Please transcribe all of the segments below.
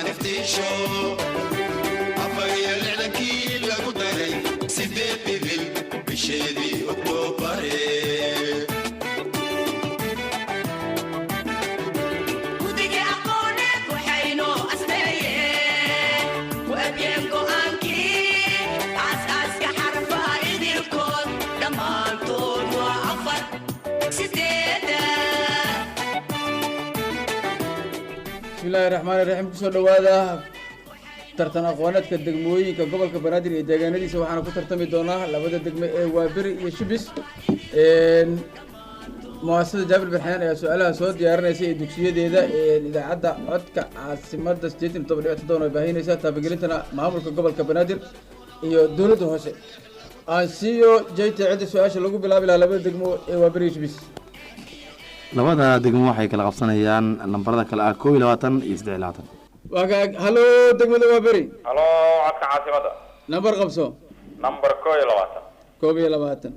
نفتيشو أفايا لعنكي لقدري سيدي بيبل بشيدي أكتوبري بسم الله الرحمن الرحيم كسو دوادا tartan aqooneedka degmooyinka gobolka Banaadir ee deegaanadiisa waxaana ku tartami doonaa labada degmo ee Waaberi iyo Shibis muwaasasada Jaabir Barxaan ayaa su'aalaha soo diyaarinaysa ee dugsiyadeeda idaacadda codka caasimadda 87 oo baahinaysa taabagelintana maamulka gobolka Banaadir iyo dawladda hoose aan siiyo jeeyta cid su'aasha lagu bilaabi lahaa labada degmo ee Waaberi iyo Shibis labada degmo waxay kala qabsanayaan lambarada kala ah 22 iyo 23 وقاك هلو دقمة وابري هلو عدك عاصمة نمبر قبصو نمبر كوبي لباتن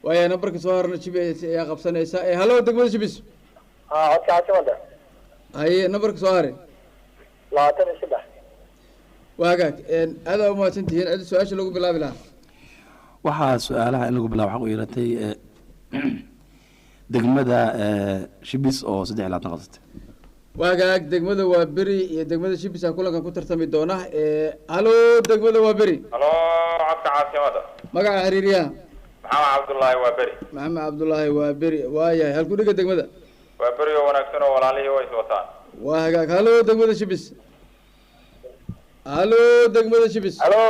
ويا نمبر كسوارنا شبي يا قبصنا يسا هلو دقمة شبيس عدك عاصمة هاي نمبر كسواري لباتن شبه وقاك هذا ما سنتين عدد سؤال شلوك بلا بلا waxaa su'aalaha in lagu bilaabo waxa uu yeelatay degmada Shibis oo 3 qabsatay وقاك دقمة وابري دقمة شبيس أقول لك كنت ترتمي دونه هلو دقمة وابري هلو عدك عاصمة مقع حريريا محمد عبد الله وابري محمد عبد الله وابري وايا هل كل دقمة وابري ونكسنا ولا عليه ويسوتان وقاك هلو دقمة شبيس هلو دقمة شبيس هلو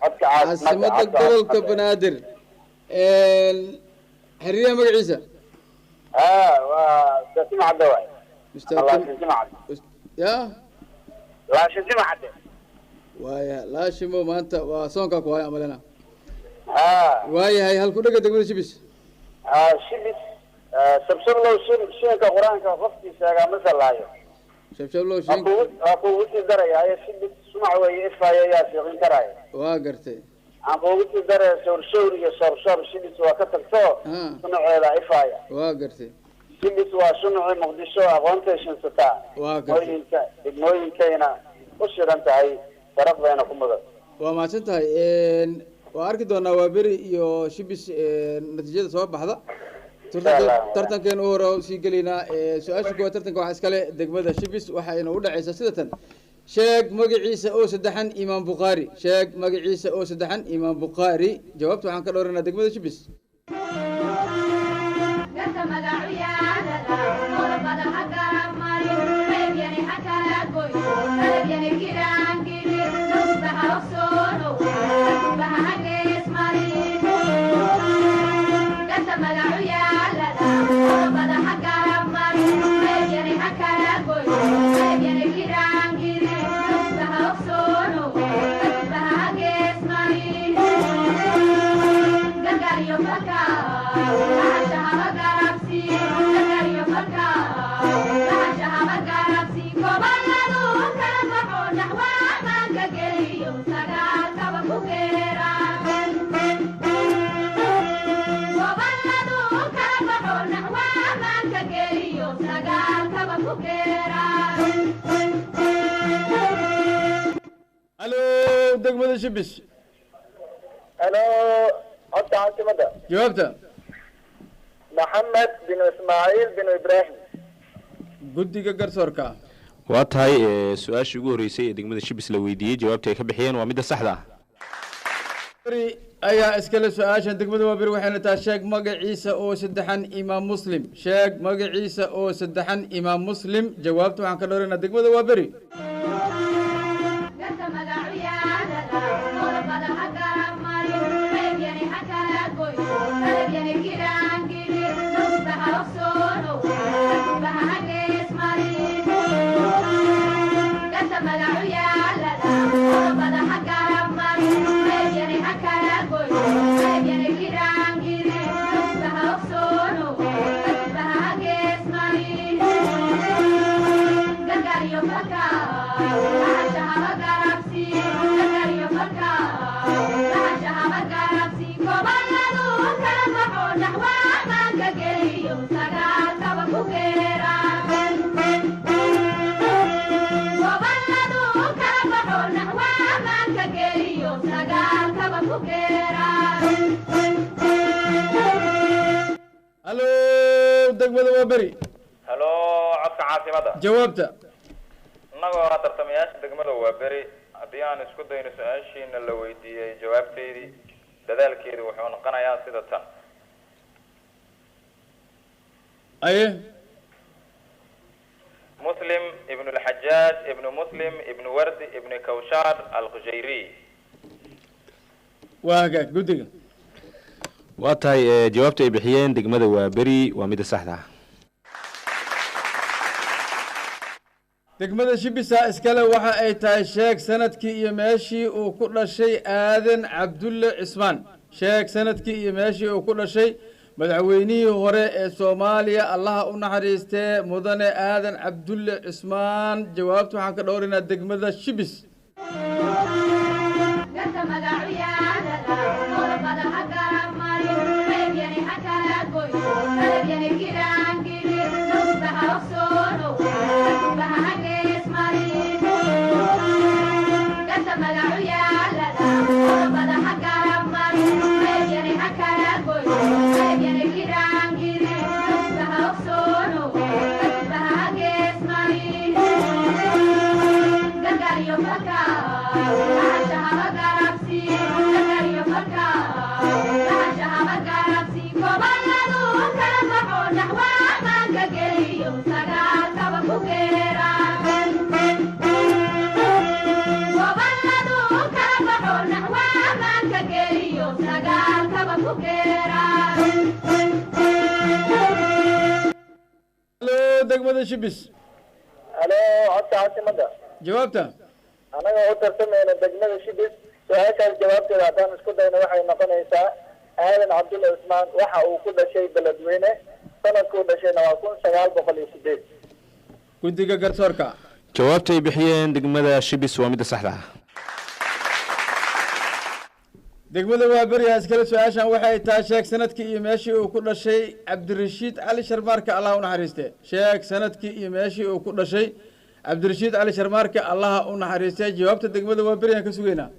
عدك عاصمة gobolka Banaadir حريريا مقع عيسى وتسمع الدواء الله يسمع يا لا شسمع عدي وايا لا شمو ما انت وصونك وايا عملنا وايا هاي هل كنا قد شبس شبس سبسب لو شنك قرآن كففتي ساقا مثلا سبسب لو شنك أقول وتي دري هاي شبس سمع ويفا يا سيغين تراي واقرتي أقول وتي دري سور يا صار شبس وكتر تو سمع ويلا إفايا واقرتي شبس وشنع مقدسو أغوانتيشن ستا إبنوين كينا وشير أنت هاي طرف بينكم مدد وما سنتهي وأركي دونا وابري يو شبس نتيجة سواب بحضا ترتن كان أورو سيقلينا سؤال شكوى ترتن كوا حسكالي دقمدا شبس وحاينا ودا عيسى سيدة شاك مقع عيسى أو سدحن إمام بخاري شاك مقع عيسى أو سدحن إمام بخاري جوابتو عن كالورنا دقمدا شبس الو دقمة شبس أنا عدك عاصمة جوابته محمد بن إسماعيل بن إبراهيم قدك قرصوركا waa tahay su'aashii ugu horeysay ee degmada Shibis la weydiiyay jawaabta ay ka bixiyeen waa mid sax ah ayaa iskala su'aashan degmada Waaberi waxayna taa sheeg magaciisa oo saddexan imaam muslim sheeg magaciisa oo saddexan imaam muslim jawaabtu waxaan ka dhoorana degmada Waaberi halo degmada waa beri halo codka caasimada jawaabta annagoo ah tartamayaasha degmada waa beri haddii aan isku dayno su-aashiina la weydiiyey jawaabteedii dadaalkeedu wuxuu noqonayaa sida tan aye مسلم ابن الحجاج ابن مسلم ابن ورد ابن كوشار الخجيري waaga guddiga waa tahay jawaabta ay bixiyeen degmada waa beri waa midda saxda ah degmada shibisa iskale waxa ay tahay sheeg sanadkii iyo meeshii uu ku dhashay aadan cabdulle cismaan sheeg sanadkii iyo meeshii uu ku dhashay madaxweynihii hore ee Soomaaliya allaha u naxariistee mudane aadan cabdulle cismaan jawaabta waxaan ka dhowrinaa degmada shibis degmada shibis halo codka caasimada jawaabta anaga u tartamayna degmada shibis su-aashaas jawaabteeda haddaan isku dayno waxay noqonaysaa aadan cabdulle cismaan waxa uu ku dhashay beledweyne sanadkuu dhashayna waa 1908 guddiga garsoorka jawaabta ay bixiyeen degmada shibis waa midda saxda ah degmada waa beri iskale su-aashan waxay tahay sheeg sanadkii iyo meeshii uu ku dhashay cabdirashiid cali sharmaarka allah u naxariiste sheeg sanadkii iyo meeshii uu ku dhashay cabdirashiid cali sharmaarka allah u naxariiste jawaabta degmada waa beri aan ka sugaynaa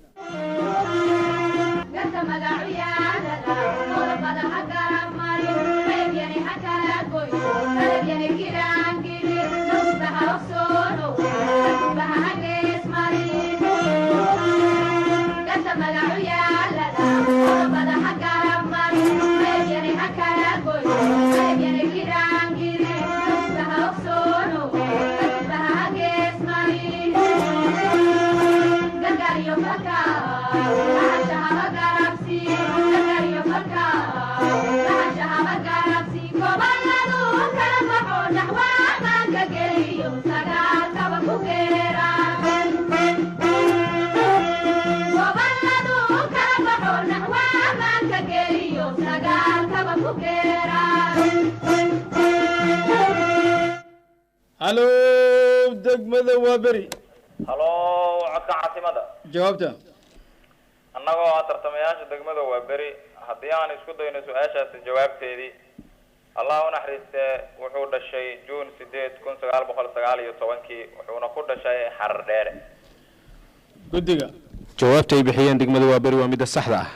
halo degmada waa beri halo codka caasimada jawaabta annagoo ah tartamayaasha degmada waa beri haddii aan isku dayno su-aashaasi jawaabteedii allah u naxariistee wuxuu dhashay juun 8 1919 wuxuuna ku dhashay xarar dheere guddiga jawaabta ay bixiyeen degmada waa beri waa midda saxda ah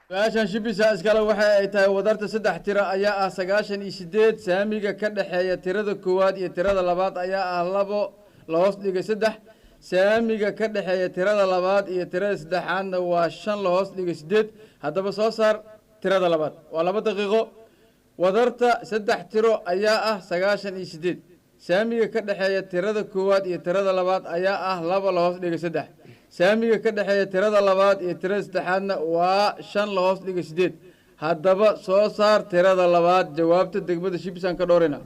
su-aashan shibisa iskale waxa ay tahay wadarta saddex tiro ayaa ah 98 saamiga ka dhaxeeya tirada koowaad iyo tirada labaad ayaa ah 2 la hoos dhigay 3 saamiga ka dhaxeeya tirada labaad iyo tirada saddexaadna waa 5 la hoos dhigay 8 haddaba soo saar tirada labaad waa 2 daqiiqo wadarta saddex tiro ayaa ah 98 saamiga ka dhaxeeya tirada koowaad iyo tirada labaad ayaa ah 2 la hoos dhigay 3 saamiga ka dhaxeeya tirada labaad iyo tirada saddexaadna waa 5 la hoos dhigay 8 haddaba soo saar tirada labaad jawaabta degmada shibisaan ka dhowrina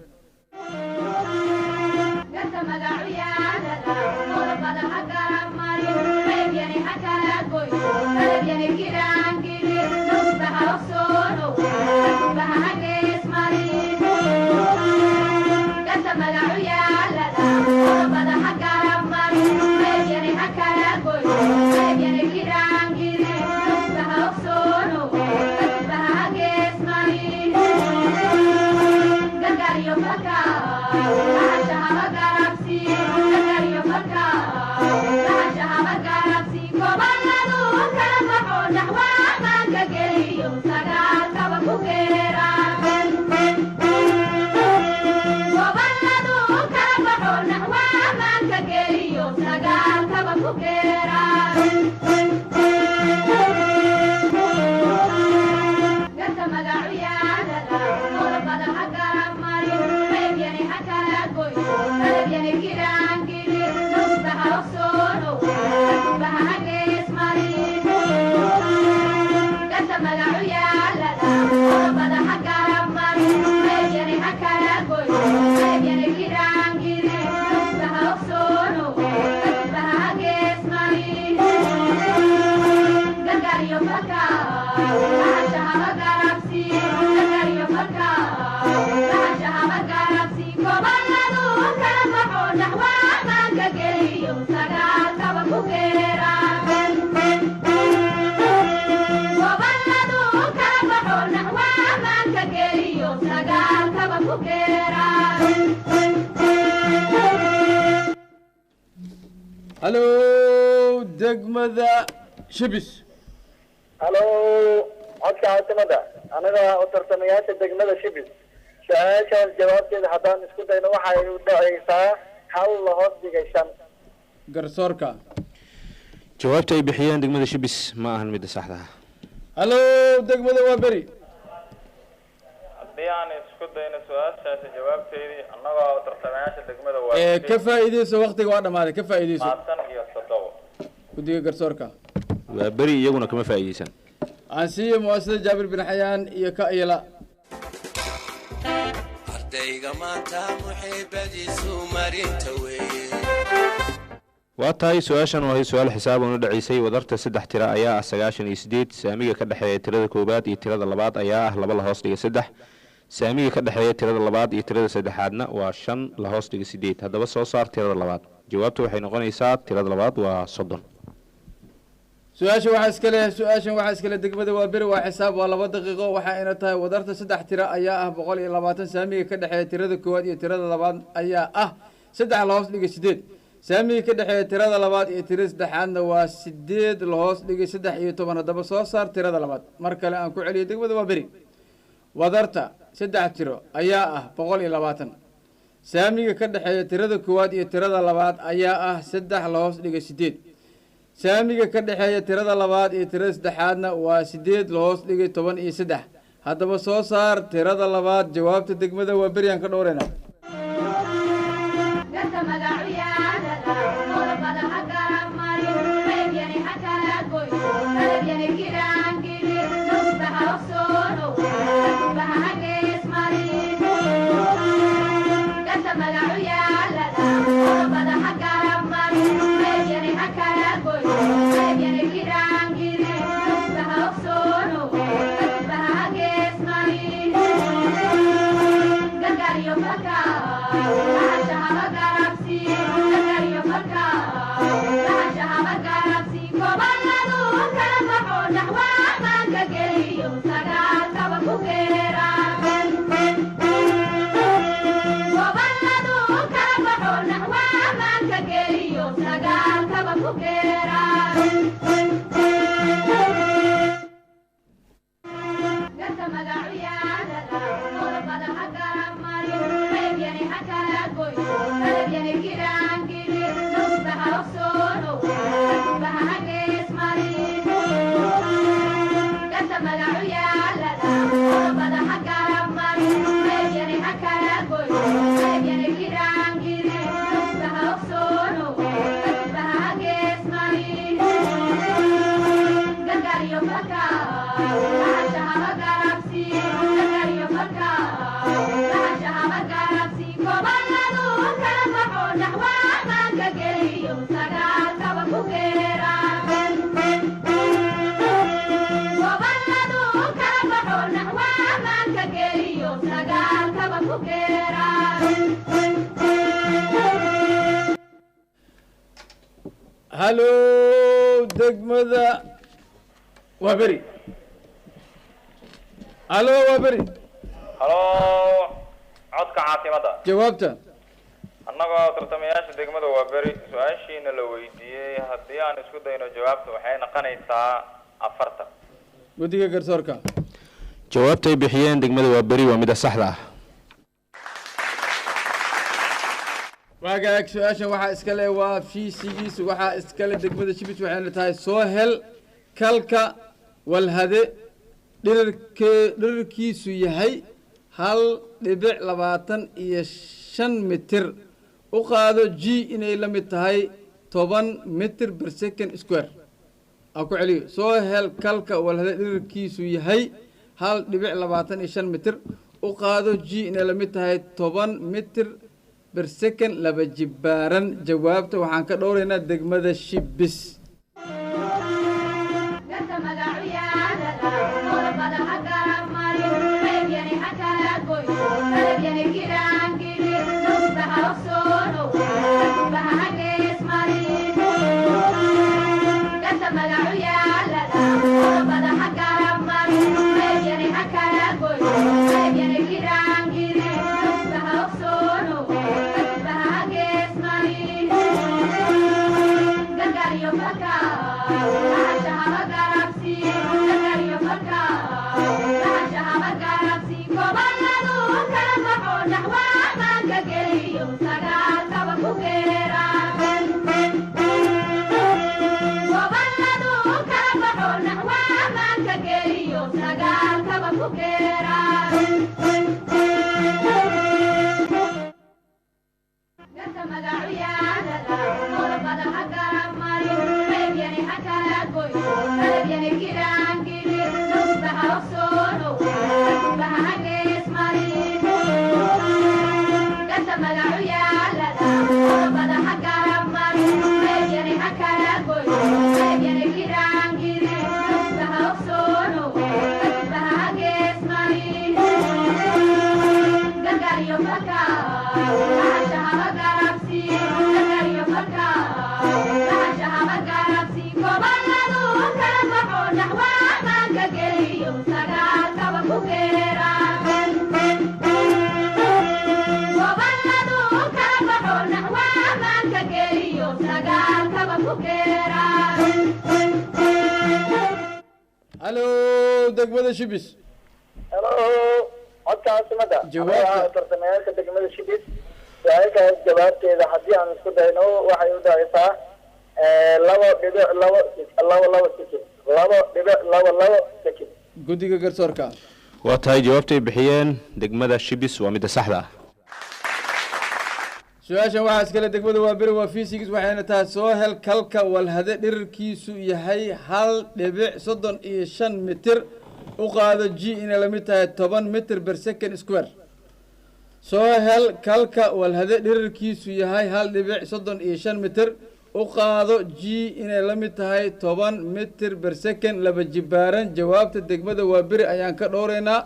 halo degmada shibis halo codka caasimada anaga u tartamayaasha degmada shibis su-aashaas jawaabteeda haddaan isku dayno waxay u dhacaysaa hal la hoos dhigay 5 garsoorka jawaabta ay bixiyeen degmada shibis ma ahan midda saxda ah halo degmada waa beri haddii aan isku dayno su-aashaasi jawaabteedii annagoo tartamayaasha degmada waa ka faa'iideyso waqtiga waa dhamaaday ka faa'iideyso 27 guddiga garsoorka waa beri iyaguna kama faa'iideysan aan siiyo muasasada jaabir bin xayaan iyo ka iyala ardayga maanta muxiibadiisu marinta weeye waa tahay su-aashan waa su-aal xisaab oo u dhaceysay wadarta 3 tiro ayaa ah 98 saamiga ka dhaxeeya tirada koobaad iyo tirada labaad ayaa ah 2 la hoos dhigay 3 saamiga ka dhaxeeya tirada labaad iyo tirada saddexaadna waa 5 la hoos dhigay 8 haddaba soo saar tirada labaad jawaabtu waxay noqonaysaa tirada labaad waa 30 su-aashan waxaa iskale degmada waa beri waa xisaab waa 2 daqiiqo waxa ayna tahay wadarta 3 tiro ayaa ah 120 saamiga ka dhaxeeya tirada koowaad iyo tirada labaad ayaa ah 3 la hoos dhigay 8 saamiga ka dhaxeeya tirada labaad iyo tirada saddexaadna waa 8 la hoos dhigay 13 haddaba soo saar tirada labaad mar kale aan ku celiyo degmada waa beri wadarta 3 tiro ayaa ah 120 saamiga ka dhaxeeya tirada koowaad iyo tirada labaad ayaa ah 3 la hoos dhigay 8 saamiga ka dhaxeeya tirada labaad iyo tirada saddexaadna waa 8 la hoos dhigay 13 haddaba soo saar tirada labaad jawaabta degmada waa beri aan ka dhowrayna halo degmada waa beri halo waa beri halo codka caasimada jawaabta annagoo tartamayaasha degmada waa beri su-aashiina la weydiiyey haddii aan isku dayno jawaabta waxay noqonaysaa 40 guddiga garsoorka jawaabta ay bixiyeen degmada waa beri waa midda saxda ah waagaag su-aashan waxaa iskale waa fiisigiis waxaa iskale degmada shibis waxayna tahay soo hel kalka walhade dhirarkiisu yahay 1.25 mitir u qaado g inay la mid tahay 10 mitir per second square aan ku celiyo soo hel kalka walhade dhirarkiisu yahay 1.25 mitir u qaado g inay la mid tahay 10 mitir per second laba jibaaran jawaabta waxaan ka dhowraynaa degmada shibis Magacu yaalada, qodobada ha garab marin, reer yari ha kala goyn. الو دقمة شبس halo codka caasimada Jawaabta. tartamayaasha degmada shibis su-aalkaas jawaabteeda haddii aan isku dayno waxay u dhacaysaa 2.2 second 2.2 second قديقة قرصوركا waa tahay jawaabtay bixiyeen degmada shibis waa midda saxda ah su-aashan waxaa iskale degmada waa beri waa physics waxayna tahay soo hel kalka walhade dhirirkiisu yahay 1.35 mitir u qaado g inay la mid tahay 10 mitir per second square soo hel kalka walhade dhirirkiisu yahay 1.35 mitir u qaado g inay la mid tahay 10 mitir per second laba jibaaran jawaabta degmada waa beri ayaan ka dhowraynaa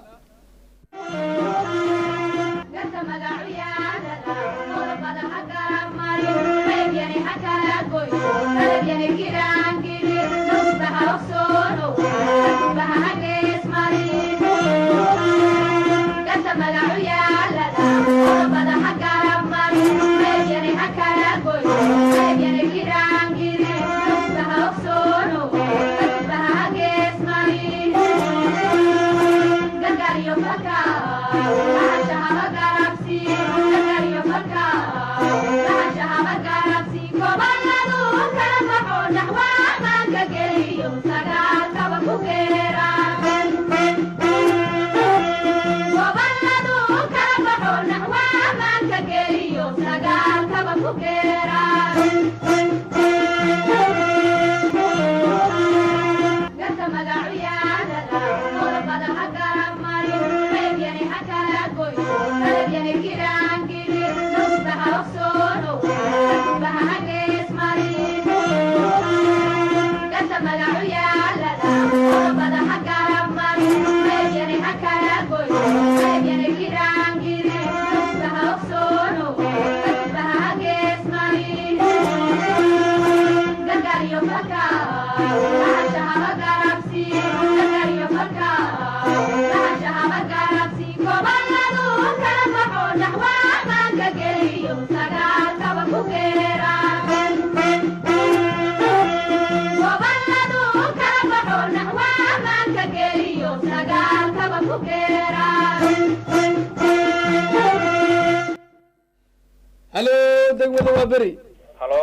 الو دقمة waa beri halo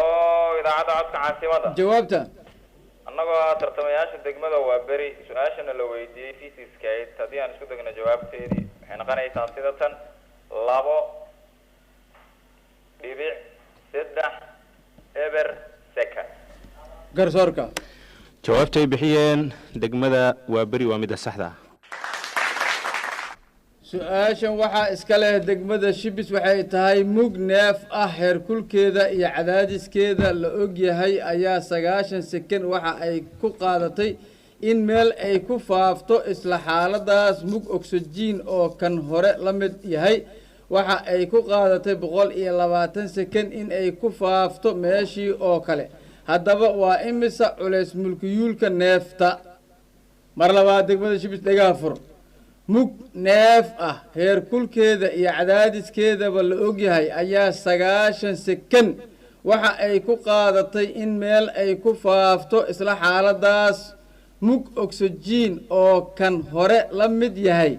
idaacadda codka caasimada jawaabta annagoo tartamayaasha degmada waa beri su-aashana la weydiiyey physics-kayd haddii aan isku degno jawaabteedii waxay noqonaysaa sida tan 2.3 eber second garsoorka jawaabtay bixiyeen degmada waa beri waa midda saxda ah su-aashan waxaa iska leh degmada shibis waxay tahay mug neef ah heerkulkeeda iyo cadaadiskeeda la og yahay ayaa 90 second waxa ay ku qaadatay in meel ay ku faafto isla xaaladaas mug oxygen oo kan hore la mid yahay waxa ay ku qaadatay 120 second in ay ku faafto meeshii oo kale haddaba waa imisa culays mulkiyuulka neefta mar labaad degmada shibis dhagaa fur mug neef ah heerkulkeeda iyo cadaadiskeedaba la ogyahay ayaa 90 second waxa ay ku qaadatay in meel ay ku faafto isla xaaladaas mug oxygen oo kan hore la mid yahay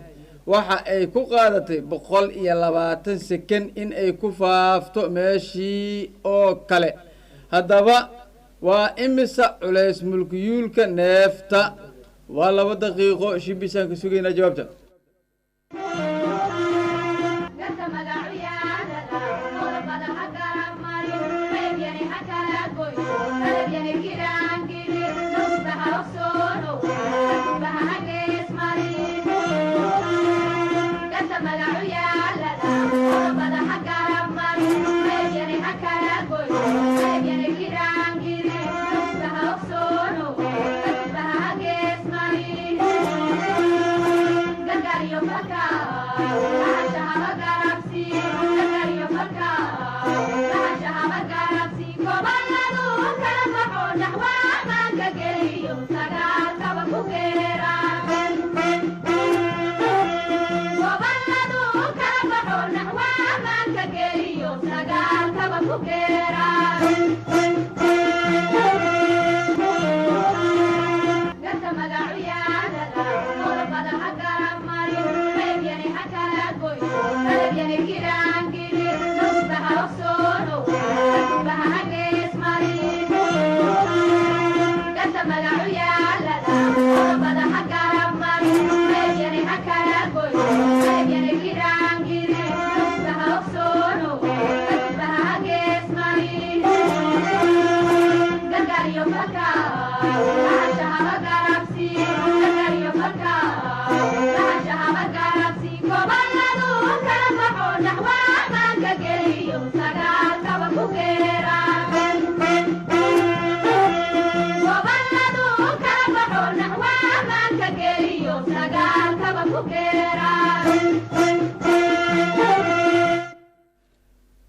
waxa ay ku qaadatay 120 second in ay ku faafto meeshii oo kale haddaba waa imisa culays mulkiyuulka neefta waa 2 daqiiqo shibisaan ka sugaynaa jawaabta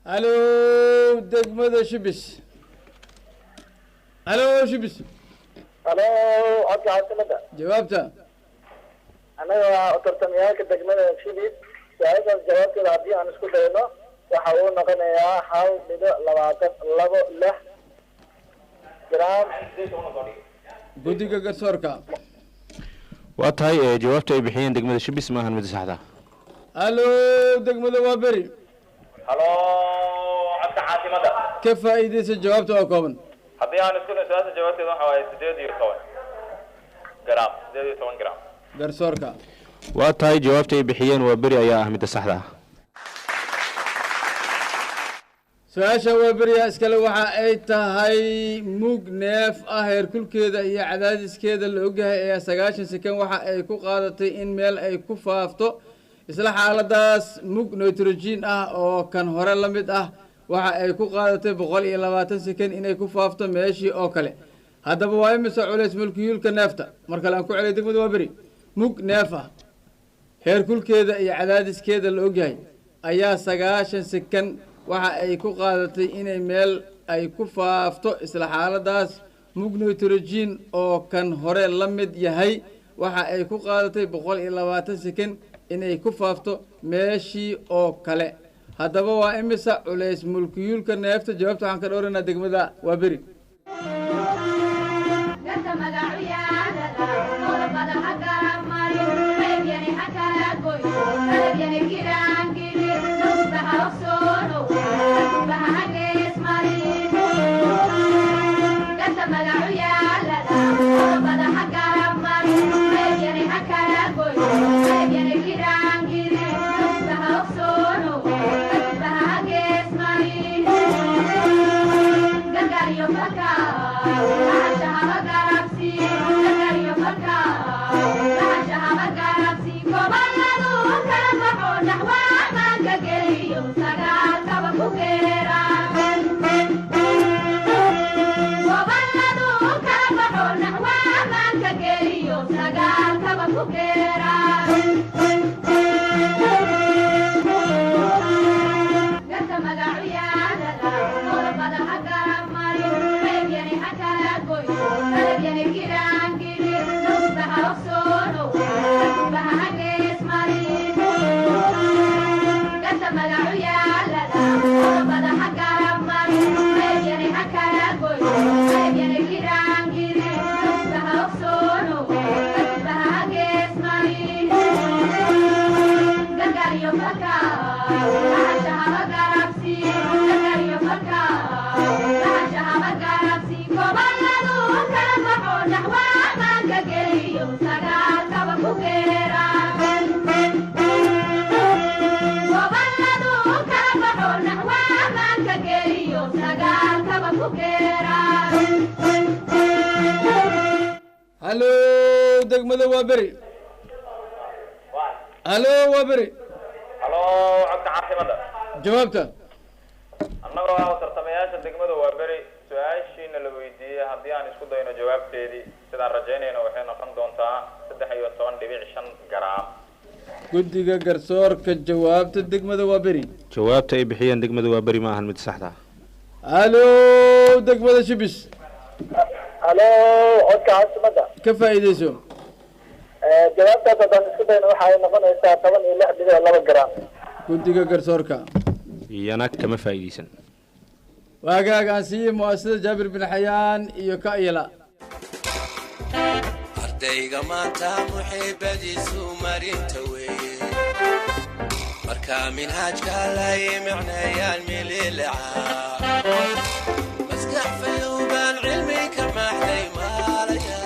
الو دقمة شبس الو شبس الو عبد عاصمة جوابته انا ترتمياك الدقمة شبس سؤالك جوابتي العبدي عن اسكو دينو وحاول نقنيا حاول بدو لبو لح جرام قديقة قرصوركا waa tahay jawaabta ay bixiyeen degmada shibis ma ahan mid saxda الو دقمة وابري halo cabdi caasimada كيف فائدة جوابته وكومن haddii aan isku dayo su-aasha jawaabteeda waxa waaye 18 gram 18 gram قرصوركا waa tahay jawaabta ay bixiyeen waa beri ayaa ah mid saxda su-aasha waaberiya iskale waxa ay tahay mug neef ah heerkulkeeda iyo cadaadiskeeda la ogyahay ee 90 sekan waxa ay ku qaadatay in meel ay ku faafto isla xaaladaas mug nitrogen ah oo kan hore la mid ah waxa ay ku qaadatay 120 sekan inay ku faafto meeshii oo kale haddaba waa imisa culays mulkiyulka neefta marka aan ku celay degmada waaberi mug neef ah heerkulkeeda iyo cadaadiskeeda la ogyahay ayaa 90 sekan waxa ay ku qaadatay inay meel ay ku faafto isla xaaladaas mug nitrogen oo kan hore la mid yahay waxa ay ku qaadatay 120 sekan inay ku faafto meeshii oo kale haddaba waa imisa culays mulkiyulka neefta jawaabta waxaan ka dhowranaa degmada waaberi halo degmada waa beri halo waa beri halo codka caasimada jawaabta annagoo ah tartamayaasha degmada waa beri su-aashiina la weydiiyey haddii aan isku dayno jawaabteedii sidaan rajaynayno waxay noqon doontaa 13.5 garaam guddiga garsoorka jawaabta degmada waa beri jawaabta ay bixiyeen degmada waa beri ma ahan mid saxda ah halo degmada shibis halo codka caasimada ka faa'iideyso jawaabtaas haddaan isku dayno waxa ay noqonaysaa 16.2 garaam guddiga garsoorka iyana kama faa'iideysan waagaag aan siiyey mu'asasada jaabir bin xayaan iyo ka iyala ardayga maanta muxiibadiisu marinta weeye markaa minhaajka lay micnayaan mililacaa maskax fayowbaan cilmi ka maxday maalaya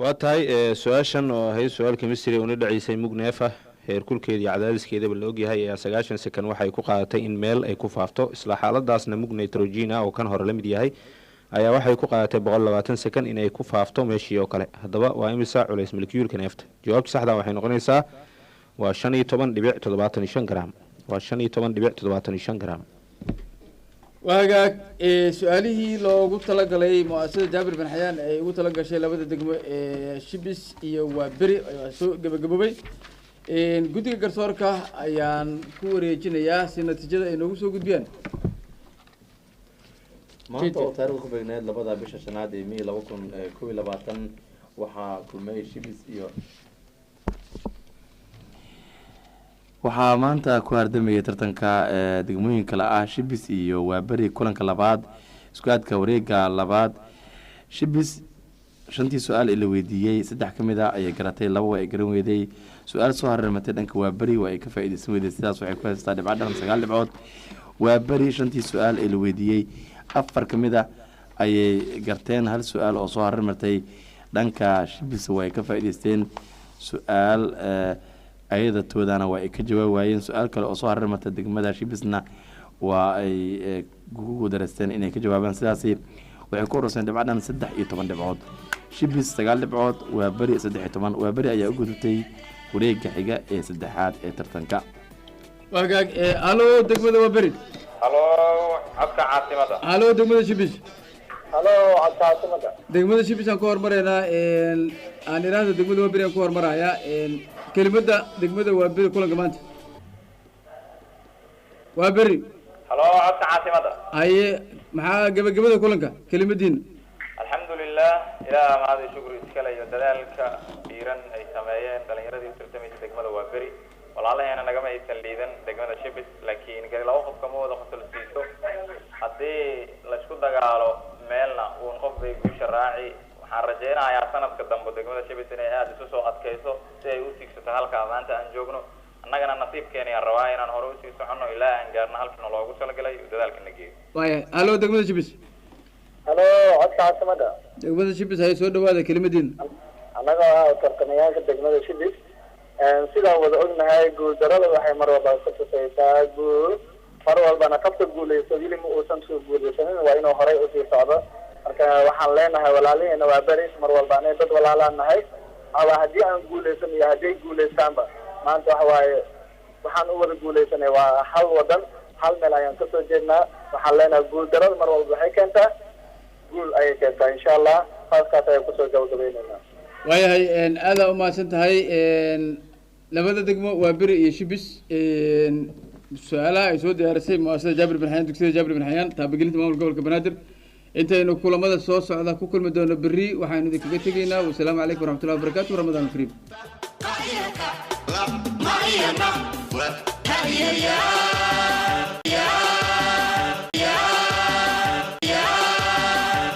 waa tahay su-aashan oo ahayd su-aal chemistry una dhaceysay mug neef ah heerkulkeeda iyo cadaadiskeedaba la ogyahay ayaa 90 second waxay ku qaadatay in meel ay ku faafto isla xaaladaasna mug nitrogen ah oo kan hore la mid yahay ayaa waxay ku qaadatay 120 second inay ku faafto meeshii oo kale haddaba waa imisa culays molecuulka neefta jawaabta saxda waxay noqonaysaa waa 15.75 gram waa 15.75 gram waagaag su-aalihii loogu talagalay mu'asasada jaabir bin xayaan ay ugu talagashay labada degmo ee shibis iyo waa beri ayaa soo gabagaboobay guddiga garsoorka ayaan ku wareejinayaa si natiijada ay noogu soo gudbiyaan maanta oo taariikhda ku beegneed labada bisha shanaad ee May 2021 waxaa kulmay shibis iyo waxaa maanta ku hardamaya tartanka degmooyin kale ah shibis iyo waaberi kulanka labaad isku aadka wareega labaad shibis shantii su-aal ee la weydiiyey 3 ka mid ah ayay garatay 2 waa ay garan weyday su-aal soo hararmatay dhanka waaberi waa ay ka faa'iideysan weyday sidaas waxay ku haystaa dhibco dhan 9 dhibcood waaberi shantii su-aal ee la weydiiyey 4 ka mid ah ayay garteen hal su-aal oo soo hararmatay dhanka shibis waa ay ka faa'iideysteen su-aal ayada toodana waa ay ka jawaab waayeen su-aal kale oo soo hararmatay degmada shibisna waa ay ugu dareysteen inay ka jawaabaan sidaasi waxay ku urursan dhibcadan 13 dhibcood shibis 9 dhibcood waa bari 13 waa bari ayaa u gudubtay wareegga xiga ee saddexaad ee tartanka waagaag halo degmada waa beri halo codka caasimada halo degmada shibis halo codka caasimada degmada shibis aan ku hormaraynaa aan iraahdo degmada waa beri aan ku hormarayaa kelimada degmada waa beri kulanka maanta waa beri halo codka caasimada haye maxaa gabagabada kulanka kelimadiina alxamdulilah ilaah mahad iyo shukri iskale iyo dadaalka dhiiran ay sameeyeen dhalinyaradii u tartamaysa degmada waa beri walaalaheena nagama aysan liidan degmada shibis laakiin gari laba qof kama wada qosol siiso haddii laisku dagaalo meelna uun qof bay guusha raaci waxaan rajaynayaa sanadka dambe degmada shibis inay aada isu soo adkayso si ay u tiigsato halkaa maanta aan joogno annagana nasiibkeena ayaan rabaa inaan hore usii soconno ilaa aan gaarno halkana loogu talagalay oo dadaalka na geeyo waaya halo degmada shibis halo codka caasimada degmada shibis hay soo dhawaada kelimadiina annaga ah tartamayaasha degmada shibis sidaan wada ognahay guul darada waxay mar walba ka tusaysaa guul mar walbana qabka guuleyso weli ma uusan soo guuleysanin waa inuu horey usii socdo marka waxaan leenahay walaalihiina waa beri mar walba anay dad walaalaan nahay aba haddii aan guuleysan iyo hadday guuleystaanba maanta waxa waaye waxaan u wada guuleysanay waa hal wadan hal meel ayaan kasoo jeednaa waxaan leenahay guul darada mar walba waxay keentaa guul ayay keentaa insha allah haaskaas ayaan kusoo gabagabaynaynaa waayahay aadaa umahadsan tahay labada degmo waa beri iyo shibis su-aalaha ay soo diyaarisay muasasada jaabir bin xayaan dugsiyada jaabir bin xayaan taabagelinta maamulka gobolka banaadir intaynu kulamada soo socda ku kulmi doono berri waxaynu idinkaga tegaynaa wasalaamu calaykum waraxmatullahi wabarakatu ramadaan kariim